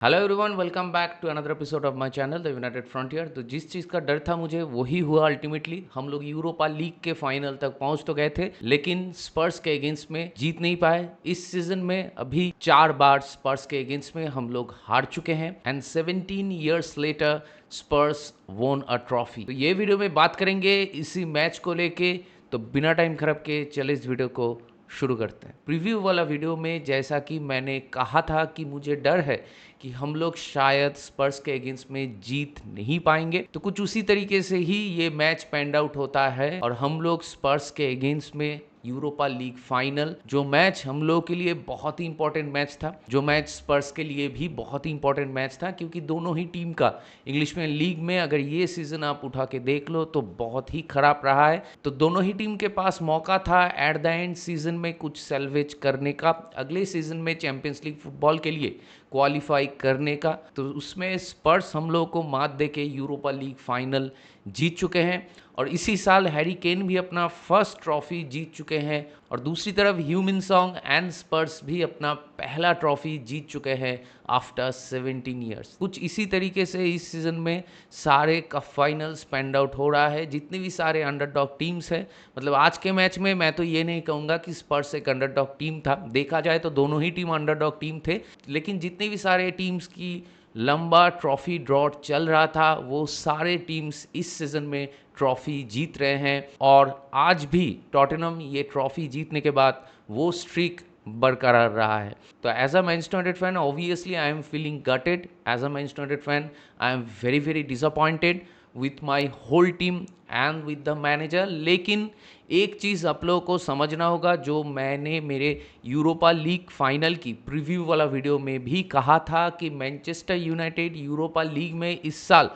Hello everyone, welcome back to another episode of my channel the United Frontier. तो जिस चीज़ का डर था मुझे वही हुआ अल्टीमेटली। हम लोग यूरोपा लीग के फाइनल तक पहुंच तो गए थे, लेकिन स्पर्स के अगेंस्ट में जीत नहीं पाए। इस सीजन में अभी 4 बार स्पर्स के अगेंस्ट में हम लोग हार चुके हैं एंड 17 ईयर्स लेटर स्पर्स वोन अ ट्रॉफी। तो ये वीडियो में बात करेंगे इसी मैच को लेके। तो बिना टाइम खराब के चले इस वीडियो को शुरू करते हैं। प्रीव्यू वाला वीडियो में जैसा कि मैंने कहा था कि मुझे डर है कि हम लोग शायद स्पर्स के अगेंस्ट में जीत नहीं पाएंगे, तो कुछ उसी तरीके से ही ये मैच पैंड आउट होता है और हम लोग स्पर्स के अगेंस्ट में यूरोपा लीग फाइनल, जो मैच हम लोग के लिए बहुत ही इंपॉर्टेंट मैच था, जो मैच स्पर्स के लिए भी बहुत ही इंपॉर्टेंट मैच था, क्योंकि दोनों ही टीम का इंग्लिश में लीग में अगर ये सीजन आप उठा के देख लो तो बहुत ही खराब रहा है। तो दोनों ही टीम के पास मौका था एट द एंड सीजन में कुछ सेल्वेज करने का, अगले सीजन में चैंपियंस लीग फुटबॉल के लिए क्वालिफाई करने का। तो उसमें स्पर्स हम लोग को मात दे के यूरोपा लीग फाइनल जीत चुके हैं और इसी साल हैरी केन भी अपना फर्स्ट ट्रॉफी जीत चुके हैं और दूसरी तरफ ह्यूमिन सॉन्ग एंड स्पर्स भी अपना पहला ट्रॉफी जीत चुके हैं आफ्टर 17 ईयर्स। कुछ इसी तरीके से इस सीजन में सारे कप फाइनल स्पेंड आउट हो रहा है। जितने भी सारे अंडरडॉग टीम्स हैं, मतलब आज के मैच में मैं तो ये नहीं कहूँगा कि स्पर्स एक अंडरडॉग टीम था, देखा जाए तो दोनों ही टीम अंडरडॉग टीम थे, लेकिन जितने भी सारे टीम्स की लंबा ट्रॉफी ड्रॉट चल रहा था वो सारे टीम्स इस सीजन में ट्रॉफी जीत रहे हैं और आज भी टॉटनहम ये ट्रॉफी जीतने के बाद वो स्ट्रीक बरकरार रहा है। तो as a Manchester United fan obviously I am feeling gutted. As a Manchester United fan I am very very disappointed with my whole team and with the manager. लेकिन एक चीज़ आप लोगों को समझना होगा, जो मैंने मेरे यूरोपा लीग फाइनल की प्रीव्यू वाला वीडियो में भी कहा था कि मैनचेस्टर यूनाइटेड यूरोपा लीग में इस साल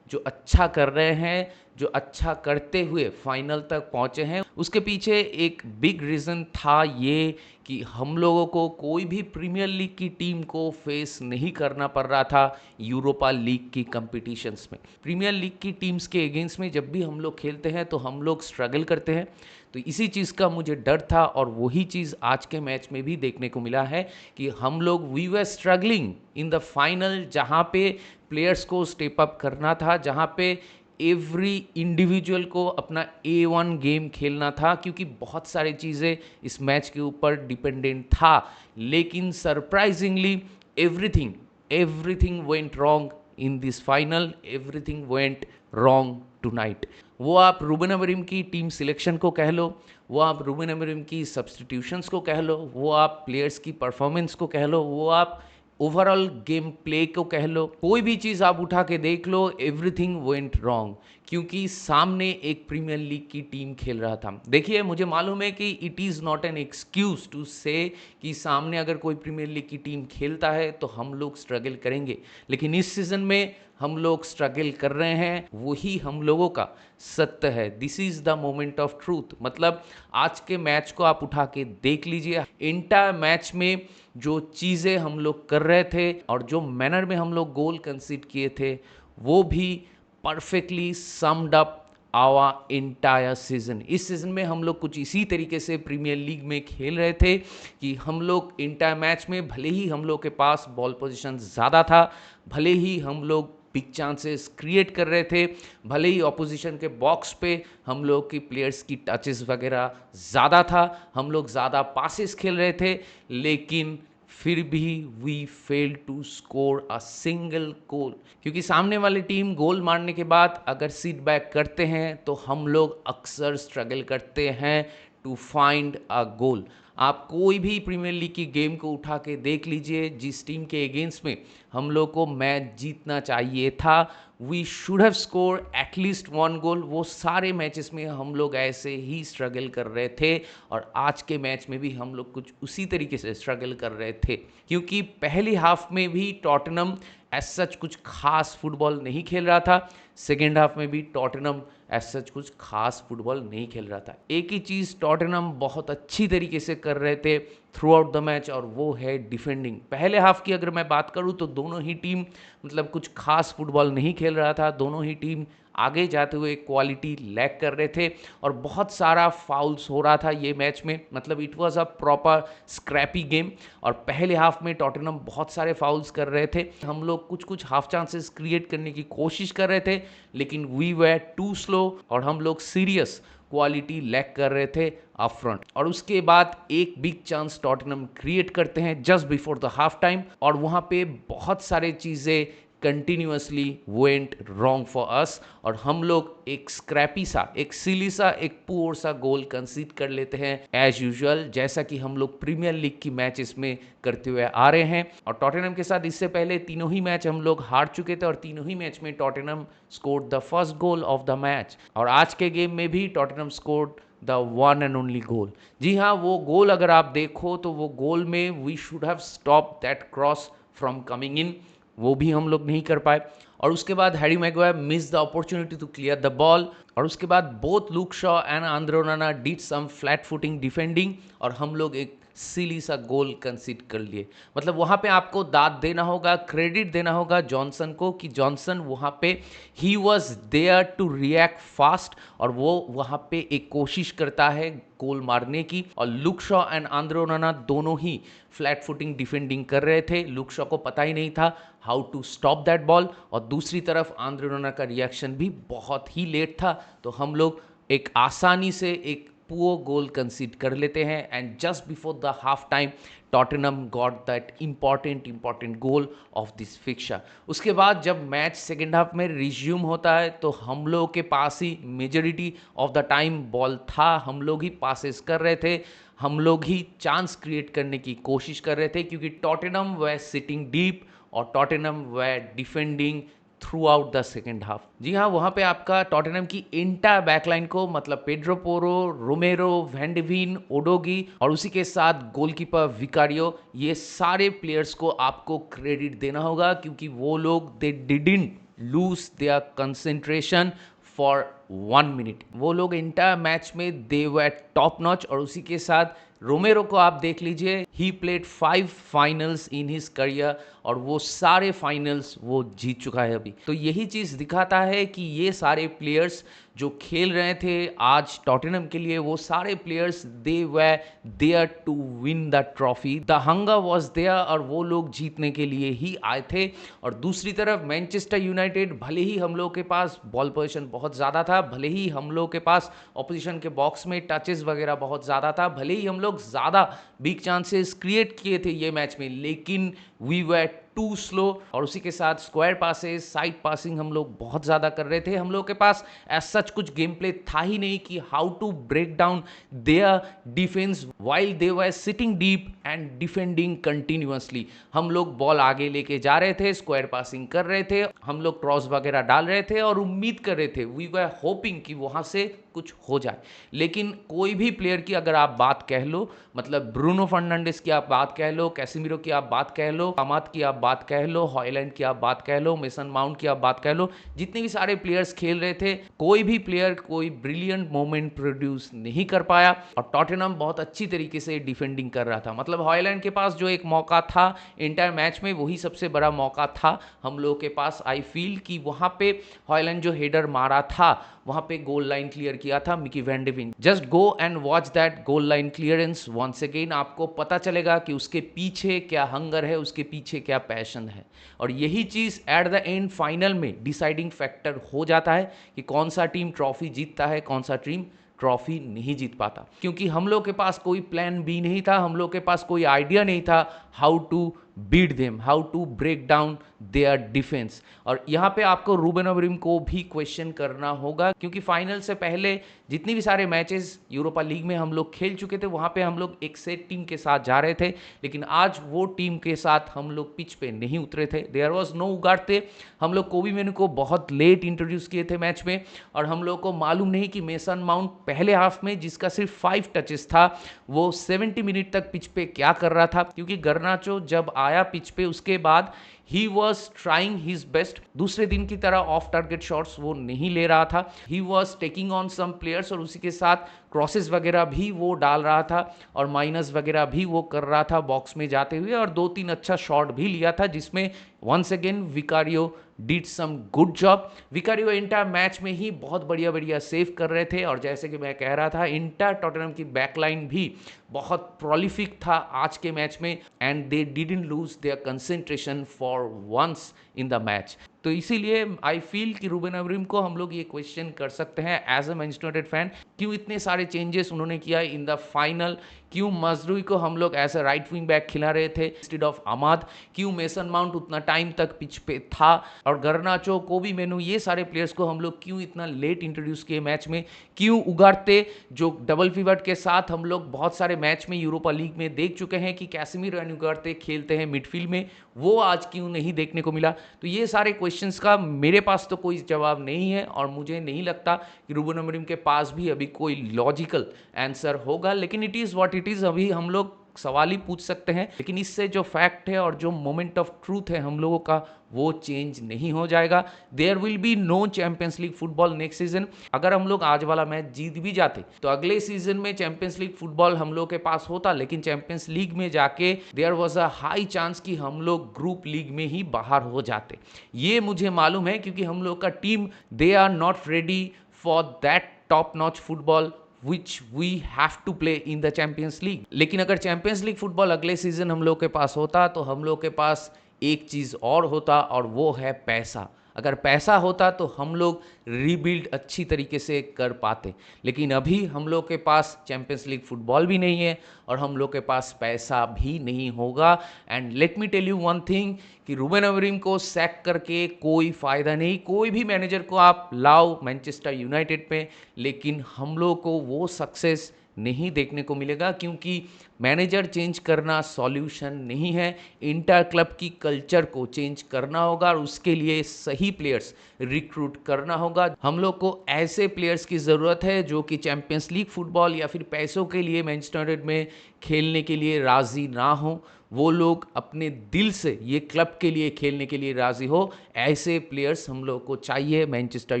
जो अच्छा कर रहे हैं, जो अच्छा करते हुए फाइनल तक पहुंचे हैं, उसके पीछे एक बिग रीज़न था ये कि हम लोगों को कोई भी प्रीमियर लीग की टीम को फेस नहीं करना पड़ रहा था यूरोपा लीग की कंपटीशंस में। प्रीमियर लीग की टीम्स के अगेंस्ट में जब भी हम लोग खेलते हैं तो हम लोग स्ट्रगल करते हैं। तो इसी चीज़ का मुझे डर था और वही चीज़ आज के मैच में भी देखने को मिला है कि हम लोग we were struggling in the final, जहाँ पे प्लेयर्स को स्टेप अप करना था, जहाँ पे एवरी इंडिविजुअल को अपना A1 गेम खेलना था, क्योंकि बहुत सारी चीज़ें इस मैच के ऊपर डिपेंडेंट था। लेकिन surprisingly everything everything went wrong in this final, everything went wrong tonight. वो आप रूबेन अमोरिम की टीम सिलेक्शन को कह लो, वो आप रूबेन अमोरिम की सब्सटीट्यूशंस को कह लो, वो आप प्लेयर्स की परफॉर्मेंस को कह लो, वो आप ओवरऑल गेम प्ले को कह लो, कोई भी चीज़ आप उठा के देख लो, एवरीथिंग वेंट रॉन्ग, क्योंकि सामने एक प्रीमियर लीग की टीम खेल रहा था। देखिए, मुझे मालूम है कि it is not an excuse to say कि सामने अगर कोई प्रीमियर लीग की टीम खेलता है तो हम लोग स्ट्रगल करेंगे, लेकिन इस सीज़न में हम लोग स्ट्रगल कर रहे हैं, वही हम लोगों का सत्य है। This is the moment of truth. मतलब आज के मैच को आप उठा के देख लीजिए, इंटायर मैच में जो चीज़ें हम लोग कर रहे थे और जो मैनर में हम लोग गोल कंसीड किए थे, वो भी perfectly summed up our entire season. इस सीजन में हम लोग कुछ इसी तरीके से प्रीमियर लीग में खेल रहे थे कि हम लोग इंटायर मैच में भले ही हम लोग के पास बॉल पोजीशन ज़्यादा था, भले ही हम लोग बिग चांसेस क्रिएट कर रहे थे, भले ही ऑपोजिशन के बॉक्स पे हम लोग की प्लेयर्स की टचेस वगैरह ज़्यादा था, हम लोग ज़्यादा पासेस खेल रहे थे, लेकिन फिर भी we fail to score a single goal. क्योंकि सामने वाली टीम गोल मारने के बाद अगर सीट बैक करते हैं तो हम लोग अक्सर स्ट्रगल करते हैं टू फाइंड अ गोल। आप कोई भी प्रीमियर लीग की गेम को उठा के देख लीजिए, जिस टीम के अगेंस्ट में हम लोग को मैच जीतना चाहिए था, we should have score at least 1 goal, वो सारे मैचेस में हम लोग ऐसे ही स्ट्रगल कर रहे थे और आज के मैच में भी हम लोग कुछ उसी तरीके से स्ट्रगल कर रहे थे। क्योंकि पहली हाफ में भी टॉटनहम एज सच कुछ खास फुटबॉल नहीं खेल रहा था, सेकेंड हाफ में भी टॉटनहम एज सच कुछ खास फुटबॉल नहीं खेल रहा था। एक ही चीज़ टॉटनहम बहुत अच्छी तरीके से कर रहे थे थ्रू आउट द मैच, और वो है डिफेंडिंग। पहले हाफ की अगर मैं बात करूँ तो दोनों ही टीम मतलब कुछ खास फुटबॉल नहीं खेल रहा था। दोनों ही टीम आगे जाते हुए क्वालिटी लैक कर रहे थे और बहुत सारा फाउल्स हो रहा था ये मैच में। मतलब it was a proper scrappy game, और पहले हाफ में टॉटनहम बहुत सारे फाउल्स कर रहे थे। हम लोग कुछ कुछ हाफ चांसेस क्रिएट करने की कोशिश कर रहे थे, लेकिन वी वर टू स्लो और हम लोग सीरियस क्वालिटी लैक कर रहे थे अप फ्रंट। और उसके बाद एक बिग चांस टॉटनहम क्रिएट करते हैं just before the half time, और वहां पे बहुत सारे चीजें continuously went wrong for us, और हम लोग एक स्क्रैपी सा, एक सिली सा, एक पुअर सा गोल कंसीड कर लेते हैं एज यूजुअल, जैसा कि हम लोग प्रीमियर लीग की मैचेस में करते हुए आ रहे हैं। और टॉटनहम के साथ इससे पहले तीनों ही मैच हम लोग हार चुके थे, और तीनों ही मैच में Tottenham scored the first goal of the match, और आज के गेम में भी Tottenham scored the one and only goal. जी हाँ, वो गोल अगर आप देखो तो वो गोल में we should have stop that cross from coming in, वो भी हम लोग नहीं कर पाए। और उसके बाद Harry Maguire miss the opportunity to clear the ball, और उसके बाद both Luke Shaw and Andre Onana did some flat footing defending, और हम लोग एक सिली सा गोल कंसीड कर लिए। मतलब वहां पे आपको दाद देना होगा, क्रेडिट देना होगा जॉनसन को, कि जॉनसन वहां पे ही was there to react fast, और वो वहां पे एक कोशिश करता है गोल मारने की। और लुक शॉ एंड आंद्रे ओनाना दोनों ही फ्लैट फुटिंग डिफेंडिंग कर रहे थे। लुक शॉ को पता ही नहीं था how to stop that ball, और दूसरी तरफ आंद्रे ओनाना का रिएक्शन भी बहुत ही लेट था। तो हम लोग एक आसानी से एक पुअर गोल कंसीड कर लेते हैं, and just before the half time Tottenham got that important goal of this fixture. उसके बाद जब मैच सेकेंड हाफ में रिज्यूम होता है तो हम लोग के पास ही majority of the time ball था, हम लोग ही पासेस कर रहे थे, हम लोग ही चांस क्रिएट करने की कोशिश कर रहे थे, क्योंकि टॉटनहम वे सिटिंग डीप और Tottenham were defending throughout the second half. जी हाँ, वहां पे आपका टॉटनहम की इंटायर बैकलाइन को, मतलब पेड्रो पोरो, रोमेरो, वैंडविन, ओडोगी और उसी के साथ गोलकीपर विकारियो, ये सारे प्लेयर्स को आपको क्रेडिट देना होगा, क्योंकि वो लोग दे didn't lose their concentration for 1 minute. वो लोग इंटायर मैच में दे वर टॉप नॉच। और उसी के साथ रोमेरो को आप देख लीजिए, he played 5 finals in his career, और वो सारे फाइनल्स वो जीत चुका है अभी। तो यही चीज दिखाता है कि ये सारे प्लेयर्स जो खेल रहे थे आज टॉटनहम के लिए, वो सारे players they were there to win the trophy, the hunger was there, और वो लोग जीतने के लिए ही आए थे। और दूसरी तरफ मैनचेस्टर यूनाइटेड, भले ही हम लोग के पास बॉल पोजीशन बहुत ज़्यादा था, भले ही हम लोग के पास ऑपोजिशन के बॉक्स में टचेस वगैरह बहुत ज़्यादा था, भले ही हम लोग ज़्यादा बिग चांसेस क्रिएट किए थे ये मैच में, लेकिन वी वर टू स्लो। और उसी के साथ स्क्वायर पासेस, साइड पासिंग हम लोग बहुत ज़्यादा कर रहे थे। हम लोग के पास एज सच कुछ गेम प्ले था ही नहीं कि how to break down their defence while they were sitting deep and defending continuously. हम लोग बॉल आगे लेके जा रहे थे, स्क्वायर पासिंग कर रहे थे, हम लोग क्रॉस वगैरह डाल रहे थे और उम्मीद कर रहे थे, वी वर होपिंग कि वहां से कुछ हो जाए। लेकिन कोई भी प्लेयर की अगर आप बात कह लो, मतलब ब्रूनो फर्नांडिस की आप बात कह लो, कैसेमिरो की आप बात कह लो, अमाद की आप बात कह लो, हॉयलैंड की आप बात कह लो, मेसन माउंट की आप बात कह लो, जितने भी सारे प्लेयर्स खेल रहे थे, कोई भी प्लेयर कोई ब्रिलियंट मोमेंट प्रोड्यूस नहीं कर पाया। और टॉटनहम बहुत अच्छी तरीके से डिफेंडिंग कर रहा था। मतलब हॉयलैंड के पास जो एक मौका था इंटायर मैच में, वही सबसे बड़ा मौका था हम लोग के पास। आई फील कि वहां पे हॉयलैंड जो हेडर मारा था, वहां पे गोल लाइन क्लियर किया था Mickey van de Ven. Just go and watch that goal line clearance once again, आपको पता चलेगा कि उसके पीछे क्या हंगर है, उसके पीछे क्या पैशन है। और यही चीज एट द एंड फाइनल में डिसाइडिंग फैक्टर हो जाता है कि कौन सा टीम ट्रॉफी जीतता है, कौन सा टीम ट्रॉफी नहीं जीत पाता। क्योंकि हम लोग के पास कोई प्लान बी नहीं था, हम लोग के पास कोई आइडिया नहीं था how to beat them, how to break down their defence. और यहाँ पे आपको रूबेन अमोरिम को भी क्वेश्चन करना होगा, क्योंकि फाइनल से पहले जितनी भी सारे मैचेस यूरोपा लीग में हम लोग खेल चुके थे, वहां पे हम लोग एक सेट टीम के साथ जा रहे थे, लेकिन आज वो टीम के साथ हम लोग पिच पे नहीं उतरे थे। देयर वॉज नो उगाड़ते। हम लोग कोबी मेनू को बहुत लेट इंट्रोड्यूस किए थे मैच में, और हम लोग को मालूम नहीं कि मेसन माउंट पहले हाफ में जिसका सिर्फ 5 टचेस था, वो 70 मिनट तक पिच पे क्या कर रहा था। क्योंकि गर्नाचो जब आया पिच पे, उसके बाद he was trying his best. दूसरे दिन की तरह ऑफ टारगेट शॉट्स वो नहीं ले रहा था। He was taking on some players और उसी के साथ क्रॉसेस वगैरह भी वो डाल रहा था और माइनस वगैरह भी वो कर रहा था बॉक्स में जाते हुए, और 2-3 अच्छा शॉट भी लिया था जिसमें once again Vicario did some good job. Vicario Inter match में ही बहुत बढ़िया बढ़िया सेव कर रहे थे, और जैसे कि मैं कह रहा था इंटर टॉटनहम की बैकलाइन भी बहुत प्रोलिफिक था आज के मैच में, and they didn't lose their concentration for once in the match. तो इसीलिए आई फील कि रूबेन अमरीम को हम लोग ये क्वेश्चन कर सकते हैं as a Manchester United fan, क्यों इतने सारे चेंजेस उन्होंने किया इन द फाइनल। क्यों मजरूई को हम लोग as a right wing back खिला रहे थे इंस्टेड ऑफ अमाद। क्यों मेसन माउंट उतना टाइम तक पिच पे था, और गर्नाचो, कोबी मेनू, ये सारे प्लेयर्स को हम लोग क्यों इतना लेट इंट्रोड्यूस किए मैच में। क्यों उगारते, जो डबल पिवट के साथ हम लोग बहुत सारे मैच में यूरोपा लीग में देख चुके हैं कि कैसेमीरो एंड उगारते खेलते हैं मिडफील्ड में, वो आज क्यों नहीं देखने को मिला। तो ये सारे क्वेश्चंस का मेरे पास तो कोई जवाब नहीं है, और मुझे नहीं लगता कि रूबेन अमरीम के पास भी अभी कोई लॉजिकल आंसर होगा। लेकिन it is what it is, अभी हम लोग सवाल ही पूछ सकते हैं, लेकिन इससे जो फैक्ट है और जो मोमेंट ऑफ ट्रूथ है हम लोगों का, वो चेंज नहीं हो जाएगा। There will be no Champions League football next season. अगर हम लोग आज वाला मैच जीत भी जाते तो अगले सीजन में चैंपियंस लीग फुटबॉल हम लोग के पास होता, लेकिन चैंपियंस लीग में जाके there was a high chance कि हम लोग ग्रुप लीग में ही बाहर हो जाते। ये मुझे मालूम है, क्योंकि हम लोग का team they are not ready for that top notch football which we have to play in the Champions League। लेकिन अगर चैंपियंस लीग फुटबॉल अगले सीजन हम लोग के पास होता तो हम लोग के पास एक चीज़ और होता, और वो है पैसा। अगर पैसा होता तो हम लोग रीबिल्ड अच्छी तरीके से कर पाते, लेकिन अभी हम लोग के पास चैंपियंस लीग फुटबॉल भी नहीं है और हम लोग के पास पैसा भी नहीं होगा। And let me tell you one thing कि रूबेन अमरीम को सैक करके कोई फ़ायदा नहीं। कोई भी मैनेजर को आप लाओ मैनचेस्टर यूनाइटेड पे, लेकिन हम लोग को वो सक्सेस नहीं देखने को मिलेगा, क्योंकि मैनेजर चेंज करना सॉल्यूशन नहीं है। इंटर क्लब की कल्चर को चेंज करना होगा और उसके लिए सही प्लेयर्स रिक्रूट करना होगा। हम लोग को ऐसे प्लेयर्स की ज़रूरत है जो कि चैंपियंस लीग फुटबॉल या फिर पैसों के लिए मैनचेस्टर यूनाइटेड में खेलने के लिए राज़ी ना हो। वो लोग अपने दिल से ये क्लब के लिए खेलने के लिए राज़ी हो। ऐसे प्लेयर्स हम लोग को चाहिए मैनचेस्टर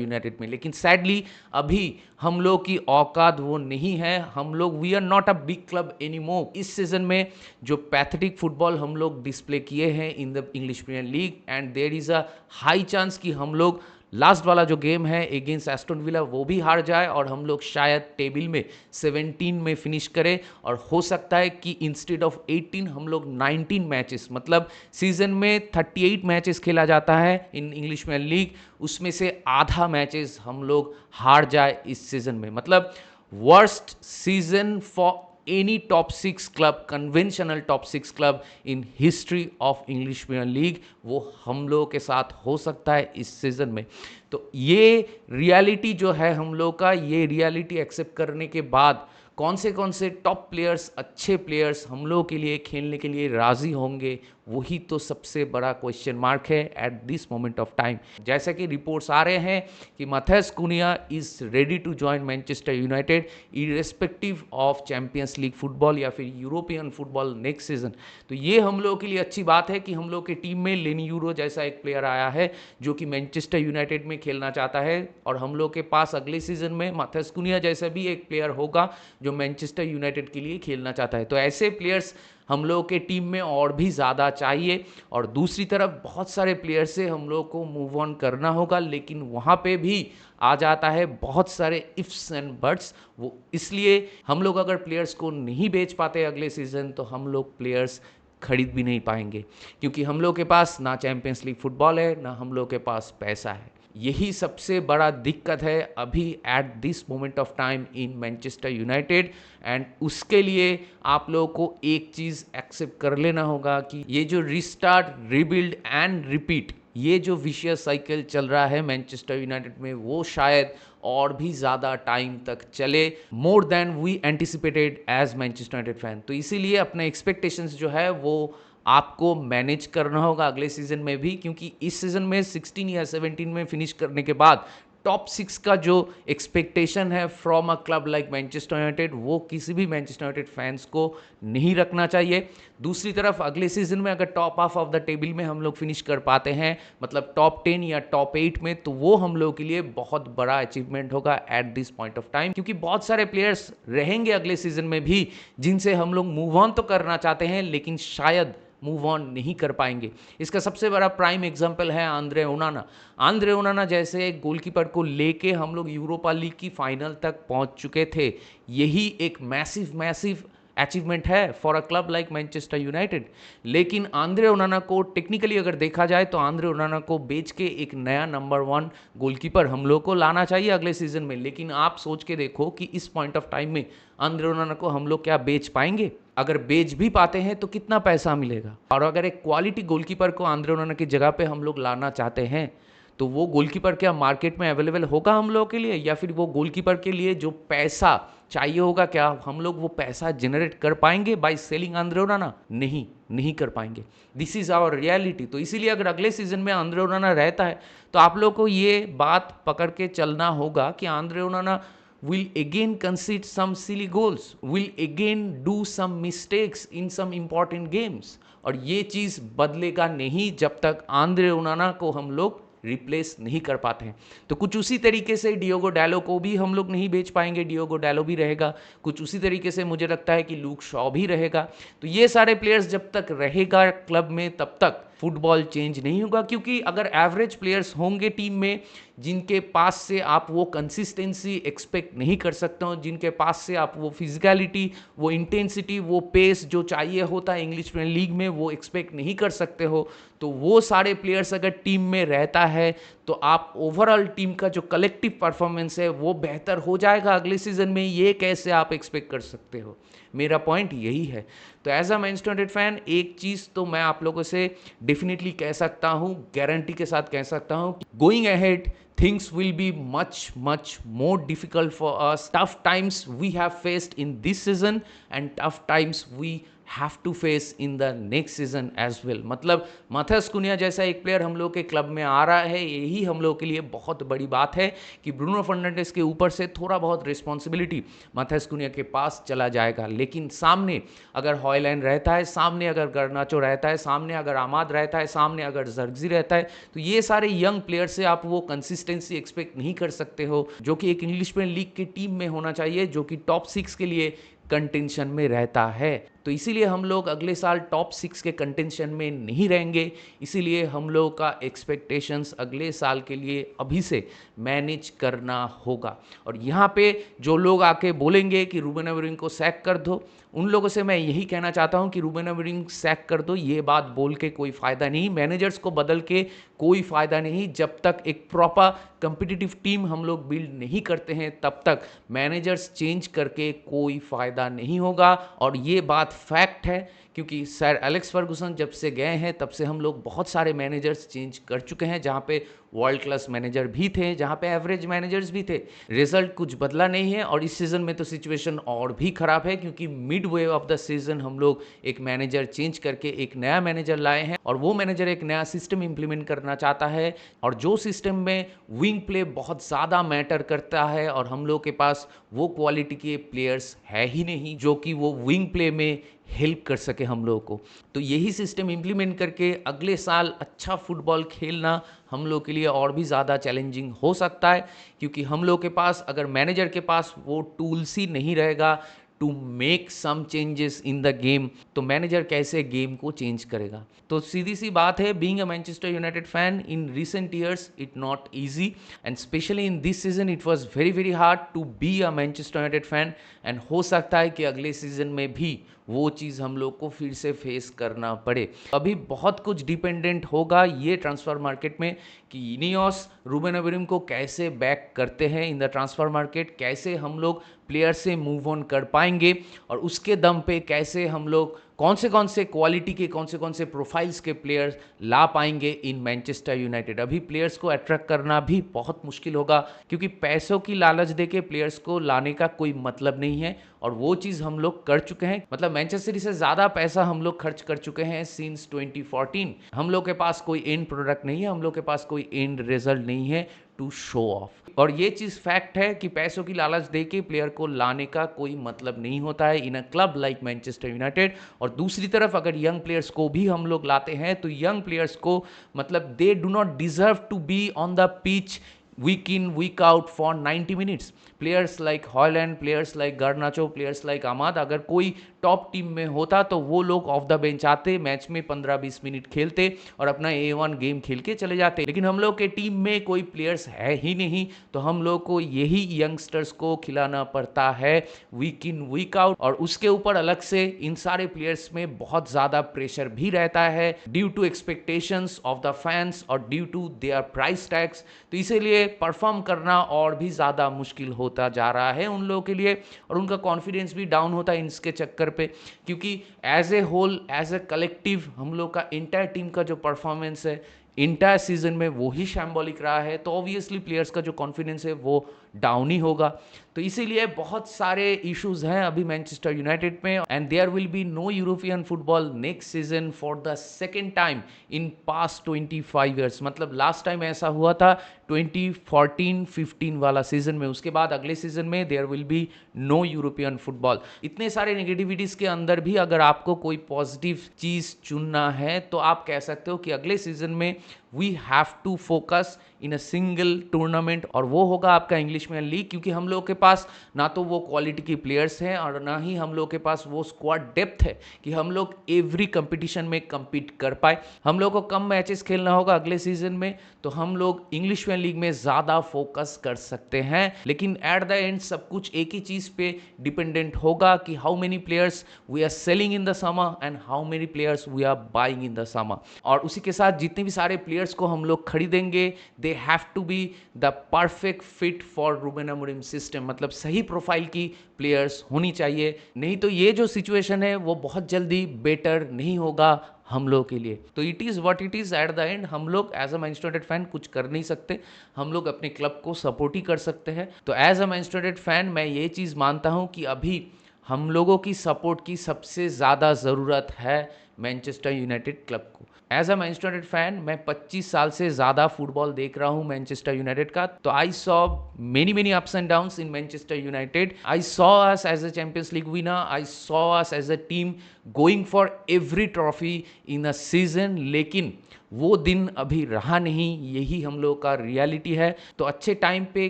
यूनाइटेड में, लेकिन सैडली अभी हम लोग की औकात वो नहीं है। हम लोग we are not a big club any more. इस सीजन में जो पैथेटिक फुटबॉल हम लोग डिस्प्ले किए हैं in the English Premier League, and there is a high chance कि हम लोग लास्ट वाला जो गेम है अगेंस्ट एस्टन विला वो भी हार जाए और हम लोग शायद टेबल में 17 में फिनिश करें, और हो सकता है कि इंस्टेड ऑफ 18 हम लोग 19 मैचेस, मतलब सीजन में 38 मैचेस खेला जाता है इन इंग्लिश प्रीमियर लीग, उसमें से आधा मैचेस हम लोग हार जाए इस सीजन में। मतलब worst season for any top 6 club, conventional top 6 club in history of English Premier League, वो हम लोगों के साथ हो सकता है इस सीजन में। तो ये रियलिटी जो है हम लोग का, ये रियलिटी एक्सेप्ट करने के बाद कौन से टॉप प्लेयर्स, अच्छे प्लेयर्स हम लोगों के लिए खेलने के लिए राज़ी होंगे, वही तो सबसे बड़ा क्वेश्चन मार्क है at this moment of time. जैसा कि रिपोर्ट्स आ रहे हैं कि Matheus Cunha is ready to join Manchester United irrespective of Champions League football या फिर यूरोपियन फुटबॉल नेक्स्ट सीजन। तो ये हम लोगों के लिए अच्छी बात है कि हम लोग की टीम में लेनी यूरो जैसा एक प्लेयर आया है जो कि मैनचेस्टर यूनाइटेड में खेलना चाहता है, और हम लोग के पास अगले सीजन में मैथ्यूस कुनिया जैसा भी एक प्लेयर होगा जो मैनचेस्टर यूनाइटेड के लिए खेलना चाहता है। तो ऐसे प्लेयर्स हम लोग के टीम में और भी ज़्यादा चाहिए, और दूसरी तरफ बहुत सारे प्लेयर से हम लोग को मूव ऑन करना होगा, लेकिन वहाँ पे भी आ जाता है बहुत सारे इफ्स एंड बट्स। वो इसलिए हम लोग अगर प्लेयर्स को नहीं बेच पाते अगले सीजन, तो हम लोग प्लेयर्स खरीद भी नहीं पाएंगे, क्योंकि हम लोग के पास ना चैंपियंस लीग फुटबॉल है, ना हम लोग के पास पैसा है। यही सबसे बड़ा दिक्कत है अभी eight this moment of time in Manchester United, and उसके लिए आप लोगों को एक चीज़ एक्सेप्ट कर लेना होगा कि ये जो रिस्टार्ट, रिबिल्ड एंड रिपीट, ये जो विशियस साइकिल चल रहा है मैनचेस्टर यूनाइटेड में, वो शायद और भी ज़्यादा टाइम तक चले, more than we anticipated as Manchester United fan. तो इसीलिए अपने एक्सपेक्टेशंस जो है वो आपको मैनेज करना होगा अगले सीजन में भी, क्योंकि इस सीजन में 16 या 17 में फिनिश करने के बाद टॉप 6 का जो एक्सपेक्टेशन है from a club like Manchester United, वो किसी भी मैनचेस्टर यूनाइटेड फैंस को नहीं रखना चाहिए। दूसरी तरफ अगले सीजन में अगर top half of the table में हम लोग फिनिश कर पाते हैं, मतलब टॉप 10 या टॉप 8 में, तो वो हम लोग के लिए बहुत बड़ा अचीवमेंट होगा at this point of time, क्योंकि बहुत सारे प्लेयर्स रहेंगे अगले सीजन में भी जिनसे हम लोग मूव ऑन तो करना चाहते हैं, लेकिन शायद मूव ऑन नहीं कर पाएंगे। इसका सबसे बड़ा प्राइम एग्जांपल है आंद्रे ओनाना। आंद्रे ओनाना जैसे एक गोलकीपर को लेके हम लोग यूरोपा लीग की फाइनल तक पहुंच चुके थे। यही एक मैसिव अचीवमेंट है for a club like Manchester United. लेकिन आंद्रे ओनाना को टेक्निकली अगर देखा जाए तो आंद्रे ओनाना को बेच के एक नया नंबर 1 गोलकीपर हम लोग को लाना चाहिए अगले सीजन में। लेकिन आप सोच के देखो कि इस पॉइंट ऑफ टाइम में आंद्रे ओनाना को हम लोग क्या बेच पाएंगे? अगर बेच भी पाते हैं तो कितना पैसा मिलेगा? और अगर एक क्वालिटी गोलकीपर को आंद्रे ओनाना की जगह पे हम लोग लाना चाहते हैं तो वो गोलकीपर क्या मार्केट में अवेलेबल होगा हम लोगों के लिए? या फिर वो गोलकीपर के लिए जो पैसा चाहिए होगा, क्या हम लोग वो पैसा जनरेट कर पाएंगे बाय सेलिंग आंद्रे ओनाना? नहीं कर पाएंगे। This is our reality. तो इसीलिए अगर अगले सीजन में आंद्रे ओनाना रहता है तो आप लोग को ये बात पकड़ के चलना होगा कि Andre ओनाना will again concede some silly goals, will again do some mistakes in some important games, और ये चीज़ बदलेगा नहीं जब तक आंद्रे ओनाना को हम लोग रिप्लेस नहीं कर पाते हैं। तो कुछ उसी तरीके से डियोगो डैलो को भी हम लोग नहीं बेच पाएंगे, डियोगो डैलो भी रहेगा। कुछ उसी तरीके से मुझे लगता है कि लूक शॉ भी रहेगा। तो ये सारे प्लेयर्स जब तक रहेगा क्लब में तब तक फुटबॉल चेंज नहीं होगा, क्योंकि अगर एवरेज प्लेयर्स होंगे टीम में जिनके पास से आप वो कंसिस्टेंसी एक्सपेक्ट नहीं कर सकते हो, जिनके पास से आप वो फिजिकलिटी, वो इंटेंसिटी, वो पेस जो चाहिए होता है इंग्लिश प्रीमियर लीग में, वो एक्सपेक्ट नहीं कर सकते हो, तो वो सारे प्लेयर्स अगर टीम में रहता है तो आप ओवरऑल टीम का जो कलेक्टिव परफॉर्मेंस है वो बेहतर हो जाएगा अगले सीजन में। ये कैसे आप एक्सपेक्ट कर सकते हो? मेरा पॉइंट यही है। तो as a Manchester United fan एक चीज़ तो मैं आप लोगों से डेफिनेटली कह सकता हूँ, गारंटी के साथ कह सकता हूँ, going ahead things will be much more difficult for us. Tough times we have faced in this season and tough times we have to face in the next season as well. मतलब Matheus कुनिया जैसा एक player हम लोग के club में आ रहा है, यही हम लोग के लिए बहुत बड़ी बात है कि ब्रूनो फर्नांडिस के ऊपर से थोड़ा बहुत रिस्पॉन्सिबिलिटी माथेस कुनिया के पास चला जाएगा। लेकिन सामने अगर हॉयलैंड रहता है, सामने अगर गर्नाचो रहता है, सामने अगर आमाद रहता है, सामने अगर जर्गजी रहता है, तो ये सारे यंग प्लेयर से आप वो कंसिस्टेंसी एक्सपेक्ट नहीं कर सकते हो जो कि एक इंग्लिश प्रीमियर लीग की टीम में होना चाहिए, जो कि टॉप 6 के लिए कंटेंशन में रहता है। तो इसीलिए हम लोग अगले साल टॉप 6 के कंटेंशन में नहीं रहेंगे। इसीलिए हम लोग का एक्सपेक्टेशंस अगले साल के लिए अभी से मैनेज करना होगा। और यहाँ पे जो लोग आके बोलेंगे कि रूबेन अमोरिम को सैक कर दो, उन लोगों से मैं यही कहना चाहता हूँ कि रूबेन अमोरिम सैक कर दो, ये बात बोल के कोई फ़ायदा नहीं, मैनेजर्स को बदल के कोई फ़ायदा नहीं। जब तक एक प्रॉपर कंपिटिटिव टीम हम लोग बिल्ड नहीं करते हैं तब तक मैनेजर्स चेंज करके कोई फ़ायदा नहीं होगा। और ये बात फैक्ट है, क्योंकि सर एलेक्स फर्गुसन जब से गए हैं तब से हम लोग बहुत सारे मैनेजर्स चेंज कर चुके हैं, जहाँ पे वर्ल्ड क्लास मैनेजर भी थे, जहाँ पे एवरेज मैनेजर्स भी थे, रिजल्ट कुछ बदला नहीं है। और इस सीज़न में तो सिचुएशन और भी ख़राब है, क्योंकि mid way of the season हम लोग एक मैनेजर चेंज करके एक नया मैनेजर लाए हैं, और वो मैनेजर एक नया सिस्टम इंप्लीमेंट करना चाहता है, और जो सिस्टम में विंग प्ले बहुत ज़्यादा मैटर करता है, और हम लोग के पास वो क्वालिटी के प्लेयर्स है ही नहीं जो कि वो विंग प्ले में हेल्प कर सके हम लोगों को। तो यही सिस्टम इंप्लीमेंट करके अगले साल अच्छा फुटबॉल खेलना हम लोग के लिए और भी ज़्यादा चैलेंजिंग हो सकता है, क्योंकि हम लोग के पास अगर मैनेजर के पास वो टूल्स ही नहीं रहेगा to make some changes in the game, तो मैनेजर कैसे गेम को चेंज करेगा? तो सीधी सी बात है, being a Manchester United fan in recent years it not easy, and specially in this season it was very hard to be a Manchester United fan. And हो सकता है कि अगले सीजन में भी वो चीज़ हम लोग को फिर से फेस करना पड़े। अभी बहुत कुछ डिपेंडेंट होगा ये ट्रांसफर मार्केट में कि इनियोस रूबेन अमोरिम को कैसे बैक करते हैं इन द ट्रांसफर मार्केट, कैसे हम लोग प्लेयर से मूव ऑन कर पाएंगे, और उसके दम पे कैसे हम लोग कौन से क्वालिटी के कौन से प्रोफाइल्स के प्लेयर्स ला पाएंगे इन मैनचेस्टर यूनाइटेड। अभी प्लेयर्स को अट्रैक्ट करना भी बहुत मुश्किल होगा, क्योंकि पैसों की लालच देके प्लेयर्स को लाने का कोई मतलब नहीं है, और वो चीज़ हम लोग कर चुके हैं। मतलब मैनचेस्टर सिटी से ज़्यादा पैसा हम लोग खर्च कर चुके हैं सिंस 2014। हम लोग के पास कोई एंड प्रोडक्ट नहीं है, हम लोग के पास कोई एंड रिजल्ट नहीं है टू शो ऑफ। और ये चीज़ फैक्ट है कि पैसों की लालच देके प्लेयर को लाने का कोई मतलब नहीं होता है in a club like Manchester United. और दूसरी तरफ अगर यंग प्लेयर्स को भी हम लोग लाते हैं तो यंग प्लेयर्स को मतलब they do not deserve to be on the pitch week in week out for 90 minutes. Players like Haaland, players like Garnacho, players like Ahmad, अगर कोई टॉप टीम में होता तो वो लोग ऑफ द बेंच आते, मैच में 15-20 मिनट खेलते और अपना A1 गेम खेल के चले जाते। लेकिन हम लोग के टीम में कोई प्लेयर्स है ही नहीं, तो हम लोग को यही यंगस्टर्स को खिलाना पड़ता है वीक इन वीक आउट। और उसके ऊपर अलग से इन सारे प्लेयर्स में बहुत ज़्यादा प्रेशर भी रहता है due to expectations of the fans और due to their price tags. तो इसीलिए परफॉर्म करना और भी ज़्यादा मुश्किल होता जा रहा है उन लोगों के लिए, और उनका कॉन्फिडेंस भी डाउन होता है इसके चक्कर पे, क्योंकि as a whole as a collective हम लोग का इंटायर टीम का जो परफॉर्मेंस है इंटायर सीजन में वो ही शैम्बॉलिक रहा है। तो ऑब्वियसली प्लेयर्स का जो कॉन्फिडेंस है वो डाउन ही होगा। तो इसीलिए बहुत सारे इश्यूज हैं अभी मैनचेस्टर यूनाइटेड में, and there will be no European football next season for the second time in past 25 years. मतलब लास्ट टाइम ऐसा हुआ था 2014-15 वाला सीजन में, उसके बाद अगले सीजन में there will be no European football. इतने सारे नेगेटिविटीज के अंदर भी अगर आपको कोई पॉजिटिव चीज चुनना है तो आप कह सकते हो कि अगले सीजन में we have to focus in a single tournament, और वो होगा आपका इंग्लिश में लीग, क्योंकि हम लोग के पास ना तो वो क्वालिटी की प्लेयर्स हैं और ना ही हम लोग के पास वो स्क्वाड डेप्थ है कि हम लोग एवरी कंपटीशन में compete कर पाए। हम लोग को कम मैचेस खेलना होगा अगले सीजन में, तो हम लोग इंग्लिश में लीग में ज़्यादा फोकस कर सकते हैं। लेकिन एट द एंड सब कुछ एक ही चीज़ पे डिपेंडेंट होगा कि how many players we are selling in the summer and how many players we are buying in the summer. और उसी के साथ जितने भी सारे प्लेयर्स को हम लोग खरीदेंगे they have to be the perfect fit for Ruben Amorim system. मतलब सही प्रोफाइल की प्लेयर्स होनी चाहिए, नहीं तो ये जो सिचुएशन है वो बहुत जल्दी बेटर नहीं होगा हम लोग के लिए। तो it is what it is at the end. हम लोग as a Manchester United fan कुछ कर नहीं सकते, हम लोग अपने क्लब को सपोर्ट ही कर सकते हैं। तो as a Manchester United fan मैं ये चीज़ मानता हूँ कि अभी हम लोगों की सपोर्ट की सबसे ज़्यादा ज़रूरत है मैनचेस्टर यूनाइटेड क्लब को। As a Manchester United fan मैं 25 साल से ज़्यादा फुटबॉल देख रहा हूँ मैनचेस्टर यूनाइटेड का। तो I saw many ups and downs in Manchester United. I saw us as a Champions League winner, I saw us as a team going for every trophy in a season. लेकिन वो दिन अभी रहा नहीं, यही हम लोग का रियलिटी है। तो अच्छे टाइम पे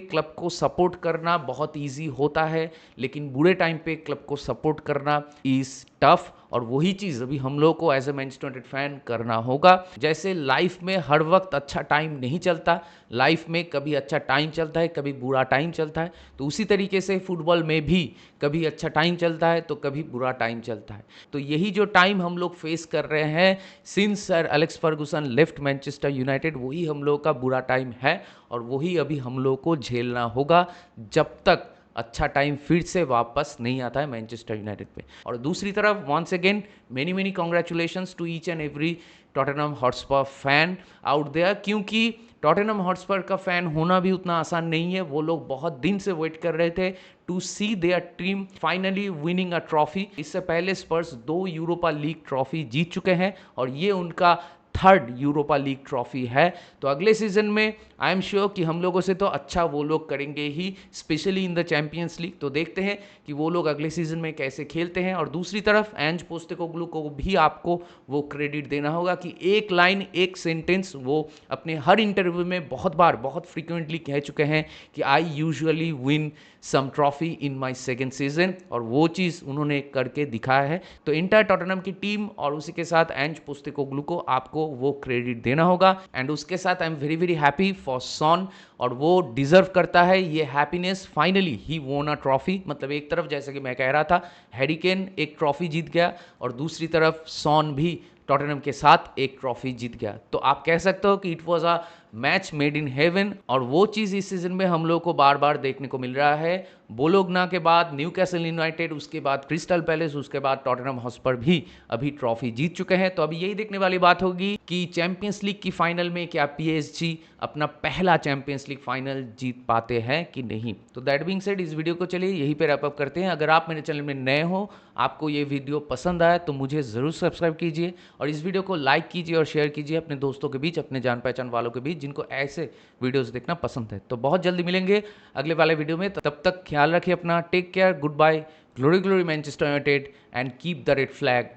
क्लब को सपोर्ट करना बहुत इजी होता है, लेकिन बुरे टाइम पे क्लब को सपोर्ट करना इज टफ। और वही चीज़ अभी हम लोग को as a Manchester United fan करना होगा। जैसे लाइफ में हर वक्त अच्छा टाइम नहीं चलता, लाइफ में कभी अच्छा टाइम चलता है कभी बुरा टाइम चलता है, तो उसी तरीके से फुटबॉल में भी कभी अच्छा टाइम चलता है तो कभी बुरा टाइम चलता है। तो यही जो टाइम हम लोग फेस कर रहे हैं since sir Alex Ferguson left Manchester United, वही हम लोग का बुरा टाइम है और वही अभी हम लोग को झेलना होगा जब तक अच्छा टाइम फिर से वापस नहीं आता है मैनचेस्टर यूनाइटेड पे। और दूसरी तरफ once again many congratulations to each and every Tottenham Hotspur fan out there, क्योंकि टॉटनहम हॉटस्पर का फैन होना भी उतना आसान नहीं है। वो लोग बहुत दिन से वेट कर रहे थे to see their team finally winning a trophy. इससे पहले स्पर्स 2 यूरोपा लीग ट्रॉफी जीत चुके हैं और ये उनका 3rd यूरोपा लीग ट्रॉफी है। तो अगले सीजन में आई एम श्योर कि हम लोगों से तो अच्छा वो लोग करेंगे ही, specially in the Champions League. तो देखते हैं कि वो लोग अगले सीजन में कैसे खेलते हैं। और दूसरी तरफ एंज पोस्टेकोग्लू को भी आपको वो क्रेडिट देना होगा कि एक लाइन एक सेंटेंस वो अपने हर इंटरव्यू में बहुत बार बहुत फ्रीक्वेंटली कह चुके हैं कि I usually win some trophy in my second season, और वो चीज़ उन्होंने करके दिखाया है। तो इंटर टॉटनहम की टीम और उसी के साथ एंज पोस्टेकोग्लू को आपको वो क्रेडिट देना होगा। एंड उसके साथ I am very happy for Son, और वो डिजर्व करता है ये हैप्पीनेस। फाइनली ही वोन अ ट्रॉफी। मतलब एक तरफ जैसे कि मैं कह रहा था हैरी केन एक ट्रॉफी जीत गया और दूसरी तरफ सॉन भी टॉटनहम के साथ एक ट्रॉफी जीत गया। तो आप कह सकते हो कि it was a match made in heaven, और वो चीज़ इस सीजन में हम लोग को बार बार देखने को मिल रहा है। बोलोग्ना के बाद न्यूकैसल यूनाइटेड, उसके बाद क्रिस्टल पैलेस, उसके बाद टॉटनहम हॉटस्पर भी अभी ट्रॉफी जीत चुके हैं। तो अभी यही देखने वाली बात होगी कि चैंपियंस लीग की फाइनल में क्या पीएसजी अपना पहला चैंपियंस लीग फाइनल जीत पाते हैं कि नहीं। तो दैट बीइंग सेड, इस वीडियो को चलिए यहीं पे रैप अप करते हैं। अगर आप मेरे चैनल में नए हो, आपको ये वीडियो पसंद आया तो मुझे ज़रूर सब्सक्राइब कीजिए और इस वीडियो को लाइक कीजिए और शेयर कीजिए अपने दोस्तों के बीच, अपने जान पहचान वालों के बीच जिनको ऐसे वीडियोस देखना पसंद है। तो बहुत जल्दी मिलेंगे अगले वाले वीडियो में, तब तक ख्याल रखिए अपना। Take care, goodbye, glory glory Manchester United and keep the red flag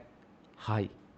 high.